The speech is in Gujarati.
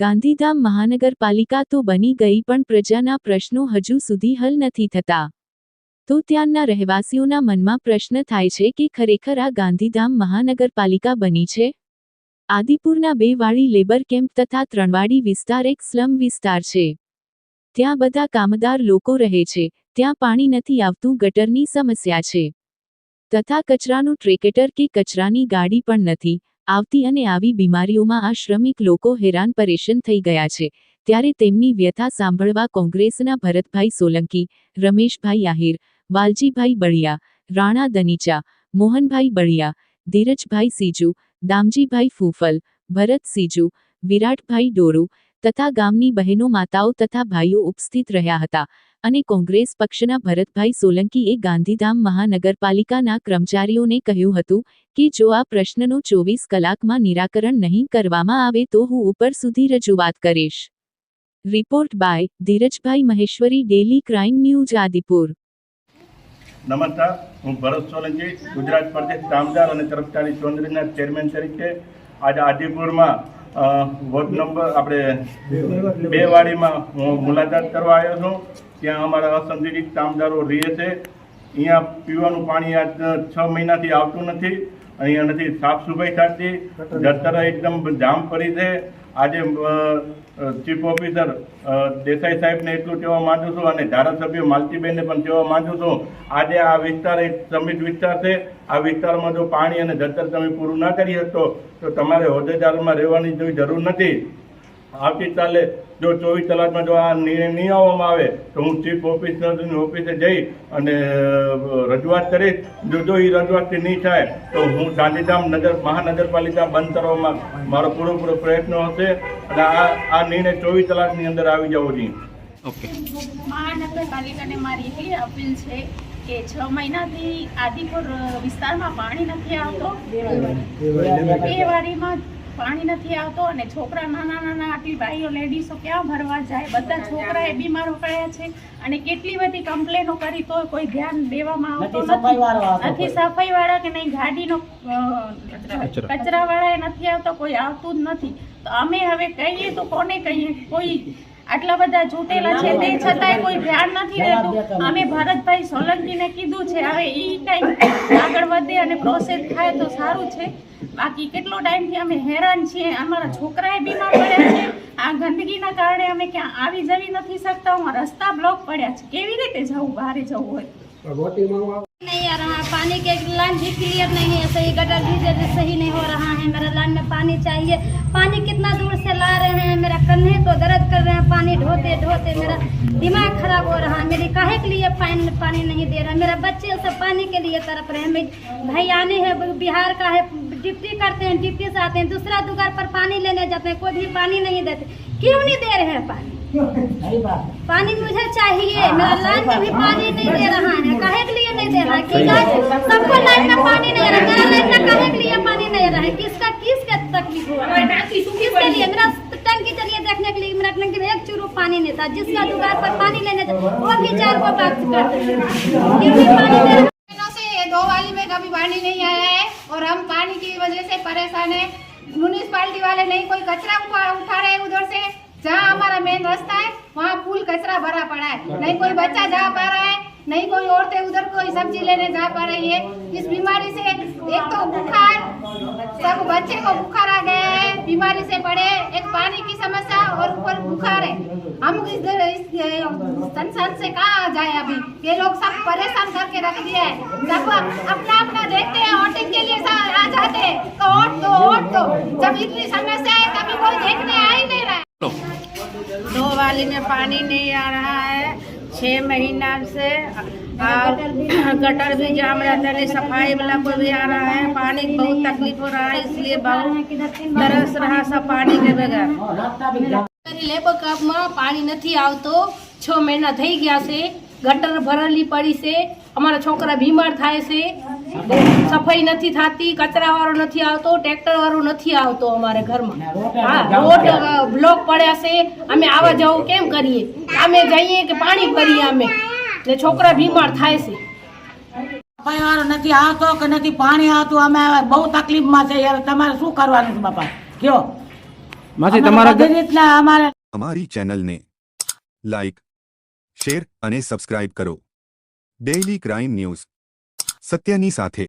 ગાંધીધામ મહાનગરપાલિકા તો બની ગઈ, પણ પ્રજાના પ્રશ્નો હજુ સુધી હલ નથી થતા. તો ત્યાંના રહેવાસીઓના મનમાં પ્રશ્ન થાય છે કે ખરેખર આ ગાંધીધામ મહાનગરપાલિકા બની છે? આદિપુરના 2 વાડી લેબર કેમ્પ તથા 3 વાડી વિસ્તાર એક સ્લમ વિસ્તાર છે. ત્યાં બધા કામદાર લોકો રહે છે. ત્યાં પાણી નથી આવતું, ગટરની સમસ્યા છે તથા કચરાનું ટ્રેક્ટર કે કચરાની ગાડી પણ નથી આવતી અને આવી બીમારીઓમાં આ શ્રમિક લોકો હેરાન પરેશાન થઈ ગયા છે. ત્યારે તેમની વ્યથા સાંભળવા કોંગ્રેસના ભરતભાઈ સોલંકી, રમેશભાઈ આહિર, વાલજીભાઈ બળિયા, રાણા દનીચા, મોહનભાઈ બળિયા, ધીરજભાઈ સીજુ, દામજીભાઈ ફૂફલ, ભરત સીજુ, વિરાટભાઈ ડોરુ તથા ગામની બહેનો, માતાઓ તથા ભાઈઓ ઉપસ્થિત રહ્યા હતા. અને કોંગ્રેસ પક્ષના ભરતભાઈ સોલંકીએ ગાંધીધામ મહાનગરપાલિકાના કર્મચારીઓને કહ્યું હતું કે જો આ પ્રશ્નનો 24 કલાકમાં નિરાકરણ નહીં કરવામાં આવે તો હું ઉપર સુધી રજૂઆત કરીશ. Report by Dhirajbhai Maheshwari, daily crime news, Adipur. નમસ્કાર, હું ભરત સોલંકી, ગુજરાત પ્રદેશ કામદાર અને કર્મચારી ચોંદરીના ચેરમેન તરીકે આજે આદિપુરમાં વોર્ડ નંબર આપણે 2 વાડીમાં હું મુલાકાત કરવા આવ્યો છું. ત્યાં અમારા અસંગઠિત કામદારો રહે છે. અહીંયા પીવાનું પાણી આ 6 મહિનાથી આવતું નથી. અહીંયા નથી સાફ સફાઈ થતી, ગટર એકદમ જામ પડી છે. આજે ચીફ ઓફિસર દેસાઈ સાહેબને એટલું કહેવા માંગુ છું અને ધારાસભ્ય માલતીબેનને પણ કહેવા માંગુ છું, આજે આ વિસ્તાર એક શ્રમિક વિસ્તાર છે. આ વિસ્તારમાં જો પાણી અને ગટર તમે પૂરું ના કરી શકો તો તમારે હોદ્દેદારમાં રહેવાની જરૂર નથી. આવતીકાલે જો 24 કલાકમાં જો આ નિર્ણય નહીં આવવામાં આવે તો હું ચીફ ઓફિસરની ઓફિસે જઈ અને રજૂઆત કરીશ. જો એ રજૂઆતથી નહીં થાય તો હું ગાંધીધામ મહાનગરપાલિકા બંધ કરવામાં મારો પૂરો પ્રયત્ન હશે અને આ નિર્ણય 24 કલાકની અંદર આવી જવો જોઈએ. ઓકે. મહાનગરપાલિકાને મારી એટલી અપીલ છે કે 6 મહિનાથી આદિપુર વિસ્તારમાં પાણી નથી આવતો, 2 વાડીમાં પાણી નથી આવતો અને છોકરા નાના આટલી ભાઈઓ લેડીઝો ક્યાં ભરવા જાય? બધા છોકરાએ બીમાર પડ્યા છે અને કેટલી બધી કમ્પ્લેનો કરી તો કોઈ ધ્યાન દેવામાં આવતું નથી. સફાઈ વાળા કે નહીં, ગાડીનો કચરા વાળા નથી આવતો, કોઈ આવતું જ નથી. તો અમે હવે કહીએ તો કોને કહીએ? કોઈ આટલા બધા ચૂંટેલા છે તે છતાંય કોઈ ધ્યાન નથી રહેતું. અમે ભરતભાઈ સોલંકીને કીધું છે, હવે એ કંઈક આગળ વધે અને પ્રોસેસ થાય તો સારું છે. બાકી કેટલો ટાઈમથી અમે હેરાન છીએ. અમારા છોકરાએ બીમાર પડ્યા છે. આ ગંદકીના કારણે અમે ક્યાં આવી જવી નથી શકતા. અમારા રસ્તા બ્લોક પડ્યા છે. કેવી રીતે જવું? બહાર જવું હોય नहीं आ रहा, पानी के लाइन भी क्लियर नहीं है, सही गटर भी सही नहीं हो रहा है. मेरा लाइन में पानी चाहिए. पानी कितना दूर से ला रहे हैं, मेरा कन्हे तो दर्द कर रहे हैं. पानी ढोते ढोते मेरा दिमाग खराब हो रहा है. मेरी काहे के लिए पानी नहीं दे रहा. मेरा बच्चे सब पानी के लिए तरफ रहे हैं. भाई आने हैं, बिहार का है, डिप्टी करते हैं, डिप्टी से आते हैं, दूसरा दुकान पर पानी लेने जाते हैं, कोई भी पानी नहीं देते. क्यों नहीं दे रहे हैं पानी? पानी मुझे चाहिए. मेरा लाइन में भी पानी नहीं दे रहा है. काहे के लिए नहीं दे रहा है? सबको लाइन में पानी नहीं रहा, मेरा लाइन में काहे के लिए पानी नहीं रहा है? किसका तकलीफ हो रहा है? किसके लिए? मेरा टंकी चलिए देखने के लिए, मेरा टंकी में 1 चूरू पानी नहीं था. जिसका दुकान पर पानी लेने वो भी 4 को बात करते हैं. पानी दे रहा से 2 वाली में कभी पानी नहीं आया है और हम पानी की वजह से परेशान है. म्यूनिसिपालिटी वाले नहीं कोई कचरा उठा रहे उधर से, जहाँ हमारा मेन रास्ता है वहाँ फुल कचरा भरा पड़ा है. नहीं कोई बच्चा जा पा रहा है, नहीं कोई औरतें उधर कोई सब्जी लेने जा पा रही है. इस बीमारी से एक तो बुखार, सब बच्चे को बुखार आ गया है, बीमारी से पड़े, एक पानी की समस्या और ऊपर बुखार है. हम इस संसार से कहाँ जाए? अभी ये लोग सब परेशान करके रख दिया है. सब अपना देखते हैं, वोटिंग के लिए आ जाते हैं तो वोट दो. जब इतनी समस्या है तभी कोई देखने आ ही नहीं रहा है. 2 वाली में पानी नहीं आ रहा है 6 महीना से. गटर भी जाम रहता है, सफाई वाला को भी आ रहा है. पानी की बहुत तकलीफ हो रहा है, इसलिए बहुत तरस रहा सब पानी के बगैर. લેબર કાપમાં પાણી નથી આવતો. 6 મહિના થઈ ગયા છે. ગટર ભરેલી પડી છે. અમારા છોકરા બીમાર થાય છે. સફાઈ નથી થતી, કચરાવાળો નથી આવતો, ટ્રેક્ટરવાળો નથી આવતો અમારે ઘરમાં. હા, રોડ બ્લોક પડ્યા છે. અમે આવા જવું કેમ કરીએ? અમે જઈએ કે પાણી ભરીએ અમે ને છોકરા બીમાર થાય છે. સફાઈ વાળો નથી આવતો કે નથી પાણી આવતું. અમે બહુ તકલીફમાં છે યાર. તમારે શું કરવાનું છે બાપા? કયો માસી અમારે તમારા બધી રીતના અમારે અમારી ચેનલને લાઈક, શેર અને સબસ્ક્રાઇબ કરો. ડેઇલી ક્રાઇમ ન્યૂઝ, સત્યની સાથે.